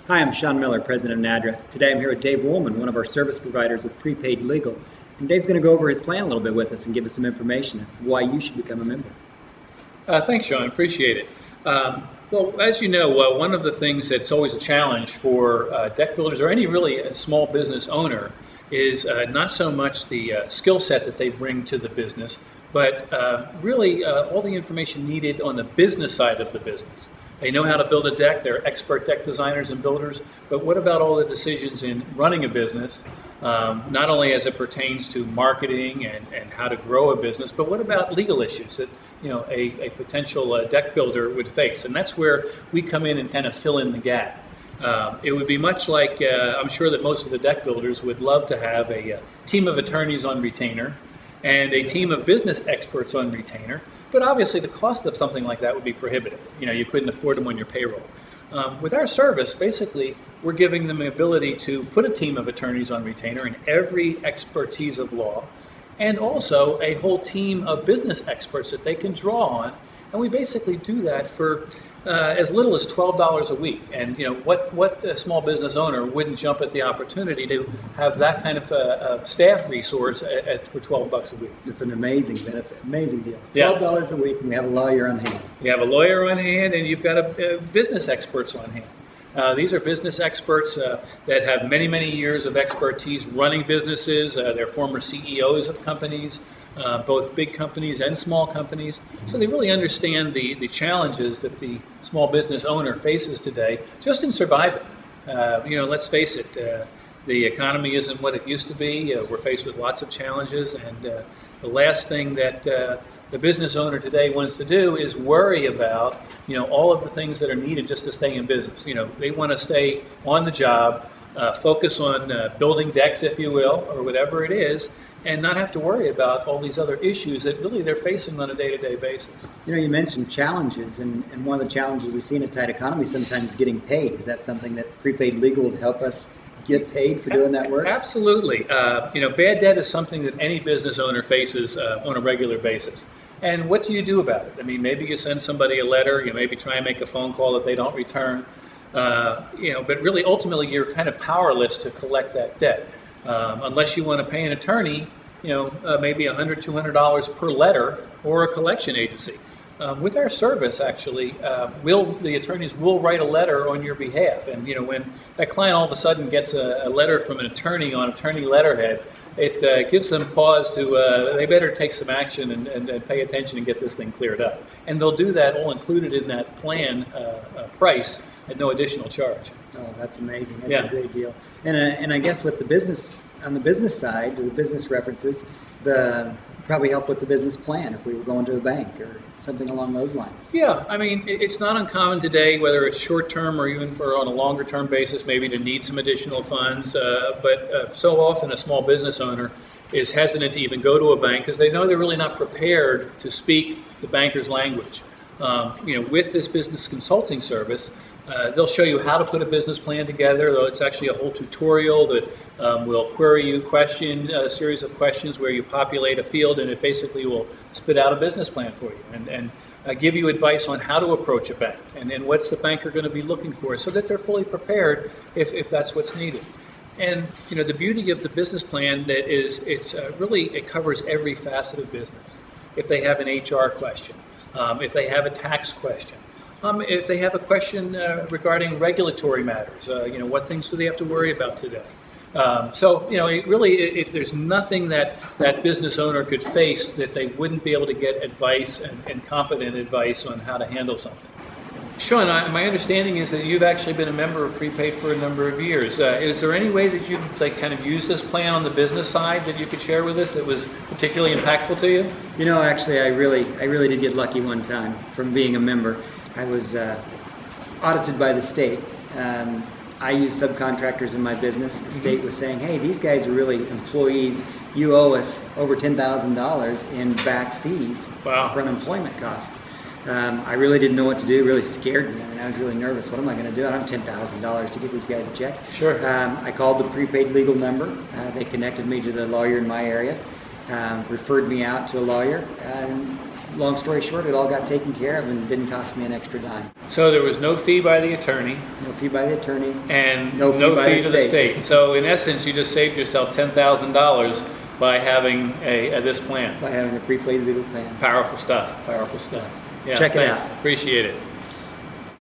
Hi, I'm Shawn Miller, President of NADRA. Today I'm here with Dave Wollman, one of our service providers with Prepaid Legal. And Dave's going to go over his plan a little bit with us and give us some information on why you should become a member. Thanks, Shawn. Appreciate it. Well, as you know, one of the things that's always a challenge for deck builders or any really small business owner is not so much the skill set that they bring to the business, but really all the information needed on the business side of the business. They know how to build a deck. They're expert deck designers and builders. But what about all the decisions in running a business, not only as it pertains to marketing and how to grow a business, but what about legal issues that a potential deck builder would face? And that's where we come in and kind of fill in the gap. It would be much like I'm sure that most of the deck builders would love to have a team of attorneys on retainer and a team of business experts on retainer. But obviously the cost of something like that would be prohibitive. You couldn't afford them on your payroll. With our service, basically, we're giving them the ability to put a team of attorneys on retainer in every expertise of law, and also a whole team of business experts that they can draw on. And we basically do that for as little as $12 a week. And what a small business owner wouldn't jump at the opportunity to have that kind of staff resource for $12 a week? It's an amazing benefit, amazing deal. Yeah. $12 a week, and we have a lawyer on hand. You have a lawyer on hand, and you've got a business experts on hand. These are business experts that have many, many years of expertise running businesses. They're former CEOs of companies, both big companies and small companies. So they really understand the challenges that the small business owner faces today just in surviving. Let's face it, the economy isn't what it used to be. We're faced with lots of challenges, and the last thing that the business owner today wants to do is worry about, all of the things that are needed just to stay in business. They want to stay on the job, focus on building decks, if you will, or whatever it is, and not have to worry about all these other issues that really they're facing on a day-to-day basis. You mentioned challenges, and one of the challenges we see in a tight economy sometimes is getting paid. Is that something that Prepaid Legal would help us get paid for doing that work? Absolutely. Bad debt is something that any business owner faces on a regular basis. And what do you do about it? I mean, maybe you send somebody a letter, you maybe try and make a phone call that they don't return, but really ultimately you're kind of powerless to collect that debt. Unless you want to pay an attorney, maybe $100, $200 per letter, or a collection agency. With our service, actually, the attorneys will write a letter on your behalf. And when that client all of a sudden gets a letter from an attorney on attorney letterhead, it gives them pause to they better take some action and pay attention and get this thing cleared up. And they'll do that all included in that plan price at no additional charge. Oh, that's amazing. That's a great deal. And I guess with the business, on the business side, the business references, probably help with the business plan if we were going to a bank or something along those lines. Yeah, I mean, it's not uncommon today, whether it's short term or even on a longer term basis, maybe to need some additional funds. But so often a small business owner is hesitant to even go to a bank because they know they're really not prepared to speak the banker's language. With this business consulting service, they'll show you how to put a business plan together. It's actually a whole tutorial that will query you a series of questions where you populate a field, and it basically will spit out a business plan for you and give you advice on how to approach a bank and what's the banker going to be looking for so that they're fully prepared if that's what's needed. And the beauty of the business plan it covers every facet of business. If they have an HR question, if they have a tax question, if they have a question regarding regulatory matters, what things do they have to worry about today? There's nothing that business owner could face that they wouldn't be able to get advice and competent advice on how to handle something. Shawn, my understanding is that you've actually been a member of Prepaid for a number of years. Is there any way that you've kind of used this plan on the business side that you could share with us that was particularly impactful to you? Actually, I really did get lucky one time from being a member. I was audited by the state. I use subcontractors in my business. The state was saying, hey, these guys are really employees. You owe us over $10,000 in back fees for unemployment costs. I really didn't know what to do. It really scared me. I was really nervous. What am I going to do? I don't have $10,000 to give these guys a check. Sure. I called the Prepaid Legal number. They connected me to the lawyer in my area, referred me out to a lawyer. long story short, it all got taken care of and didn't cost me an extra dime. So there was no fee by the attorney No fee by the attorney. and No fee by the to the state. state. So in essence, you just saved yourself $10,000 by having this plan. By having a prepaid legal plan. Powerful stuff. Powerful stuff. Yeah, Check it thanks. out. Appreciate it.